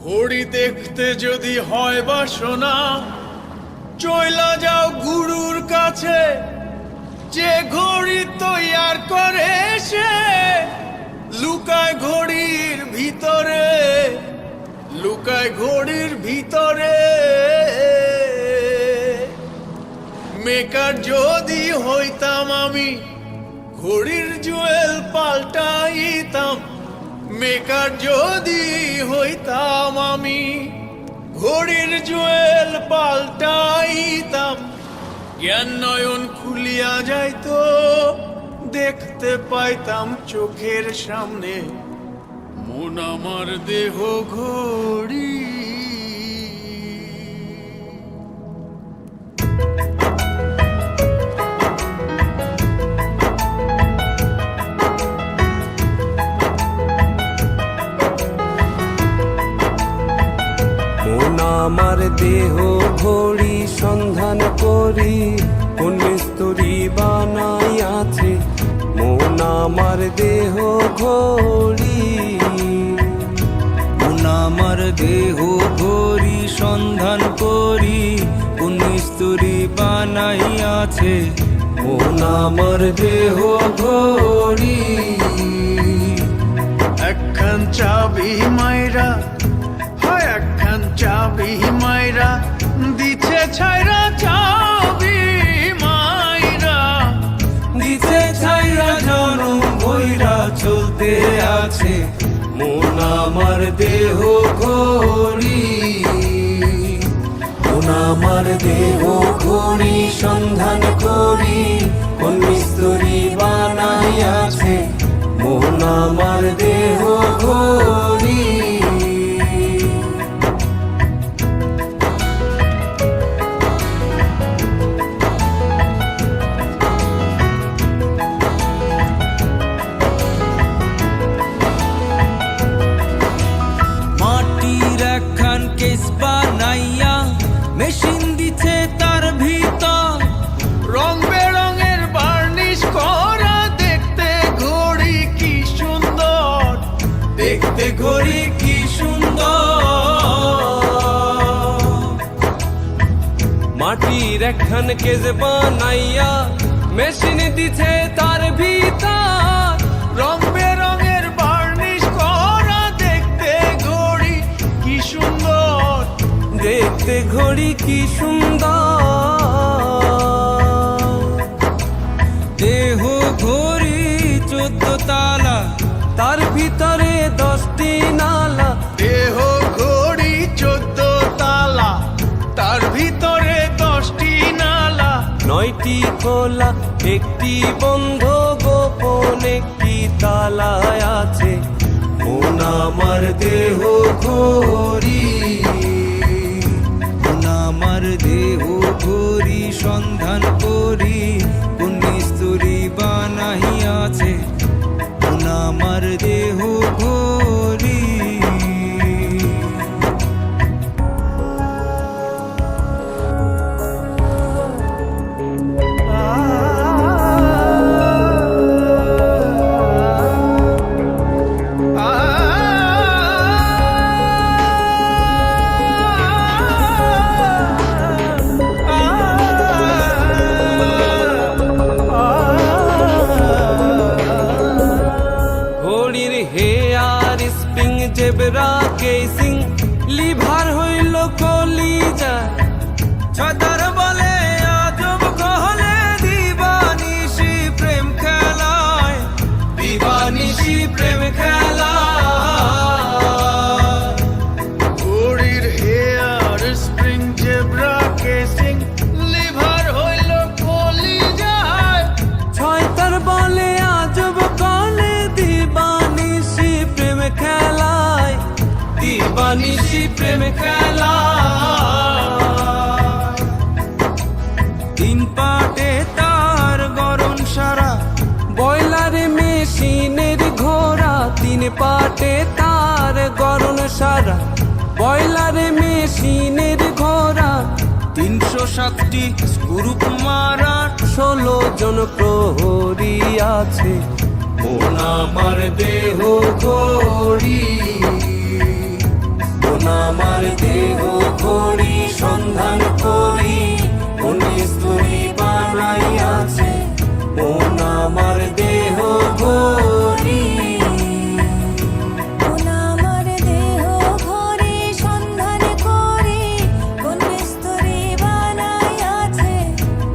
ঘড়ি দেখতে যদি হয় বাসনা, চইলা যাও গুরুর কাছে। যে ঘড়ি তৈয়ার করে সে লুকায় ঘড়ির ভিতরে, লুকায় ঘড়ির ভিতরে। মেকার যদি হইতাম আমি, ঘড়ির জুয়েল পাল্টাইতাম। মেকার যদি হইতাম আমি, ঘড়ির জুয়েল পাল্টাইতাম। জ্ঞান নয়ন খুলিয়া যাইতো, দেখতে পাইতাম চোখের সামনে মন আমার দেহ ঘড়ি। আমার দেহ ঘড়ি সন্ধান করি, কোন মিস্তুরি বানাইয়াছে মন আমার দেহ ঘড়ি। মন আমার দেহ ঘড়ি সন্ধান করি, কোন মিস্তুরি বানাইয়াছে মন আমার দেহ ঘড়ি। একখান চাবি মাইরা, হয় একখান চাবি মাইরা দিছে ছাইরা। চাবি মাইরা দিছে ছাইরা জনম বইরা চলতে আছে মন আমার দেহ ঘড়ি। মন আমার দেহ ঘড়ি সন্ধান করি, কোন মিস্তুরি বানাইয়াছে মন আমার দেহ ঘড়ি। কেস বানাইয়া মেশিন দিছে তার ভিতর, রং বেরঙের বার্নিশ করা। দেখতে ঘড়ি কি সুন্দর, দেখতে ঘড়ি কি সুন্দর। মাটির একখান কেস বানাইয়া মেশিন দিছে তার ভিতর, রং বেরঙের বার্নিশ করা। দেখতে ঘড়ি কি সুন্দর, দেখতে ঘড়ি কি সুন্দর। দেহ ঘড়ি 14 তালা, তার ভিতরে 10টি নালা। দেহ ঘড়ি 14 তালা, তার ভিতরে 10টি নালা। 9টি খোলা, 1টি বন্ধ, গোপন 1টি তালায় আছে মন আমার দেহ ঘড়ি। মন আমার দেহ ঘড়ি সন্ধান করি, কোন মিস্তুরি বানাইয়াছে মন আমার দেহ ঘড়ি। ঘড়ির hair spring zebra casing, lever হইল কলিজা। ছতার বলে আজব কহলে দিবানিশি প্রেম খেলায়, দিবানিশি প্রেম খেলায়। ঘড়ির hair spring zebra casing, lever হইল কলিজায়। ছয়তার বলে আজব কলে দিবানিশি প্রেম খেলায়, দিবানিশি প্রেম খেলায়। 3 পাটে তার গরম সারা, বয়লারে মেশিনের ঘোড়া। 3 পাটে তার গরম সারা, বয়লারে মেশিনের ঘোড়া। 307টি গ্রুপ মারা, 16 জন প্রহরী আছে মন আমার দেহ ঘড়ি। মন মন আমার দেহ ঘড়ি সন্ধান করি কোন স্তরী বানাইয়াছে মন আমার দেহ ঘড়ি মন আমার দেহ ঘড়ি সন্ধান করি কোন মিস্ত্রি বানাইয়াছে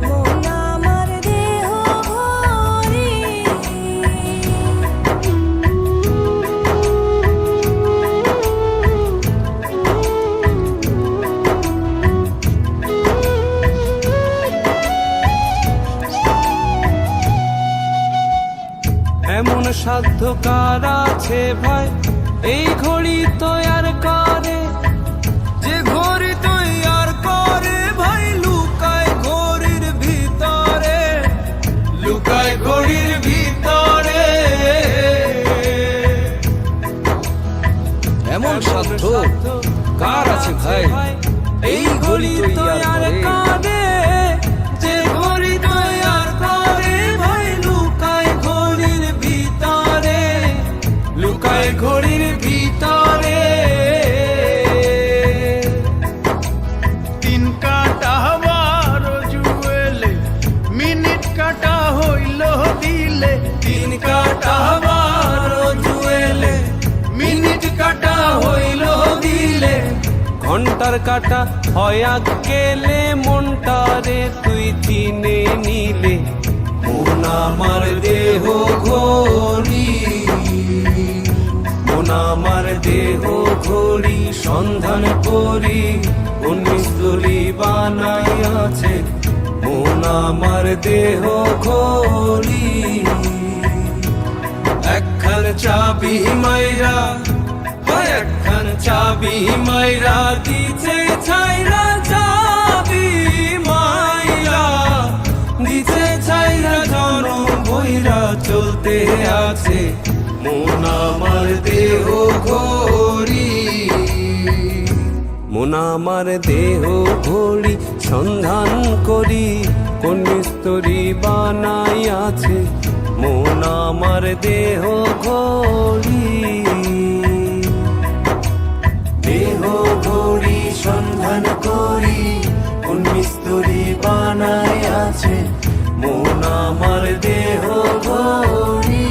মন আমার দেহ ঘড়ি। এমন সাধ্য কার আছে ভাই এই ঘড়ি তৈয়ার করে যে ঘড়ি তৈয়ার করে ভাই লুকায় ঘড়ির ভিতরে, লুকায় ঘড়ির ভিতরে। এমন সাধ্য কার আছে ভাই এই ঘড়ি তৈয়ার করে যে ঘড়ি তৈয়ার করে ভাই লুকায় ঘড়ির ভিতরে, লুকায় ঘড়ির ভিতরে। তিন কাটা বারো জুয়েলে মিনিট কাটা হইল দিলে, তিন কাটা বারো জুয়েলে মিনিট কাটা হইল দিলে, ঘন্টার কাটা হয় গেলে মনটারে তুই চিনে নিলে মন আমার দেহ ঘড়ি, মন আমার দেহ ঘড়ি সন্ধান করি কোন মিস্ত্রি বানাইয়াছে মন আমার দেহ ঘড়ি। একখান চাবি মাইরা একখান চাবি মাইরা দিছে ছাইরা চাবি মাইরা দিছে ছাইরা জন বইরা চলতে আছে মন আমার দেহ ঘড়ি, মন আমার দেহ ঘড়ি সন্ধান করি কোন মিস্ত্রি বানাইয়াছে মন আমার দেহ ঘড়ি। দেহ ঘড়ি সন্ধান করি কোন মিস্ত্রি বানাইয়াছে মন আমার দেহ ঘড়ি।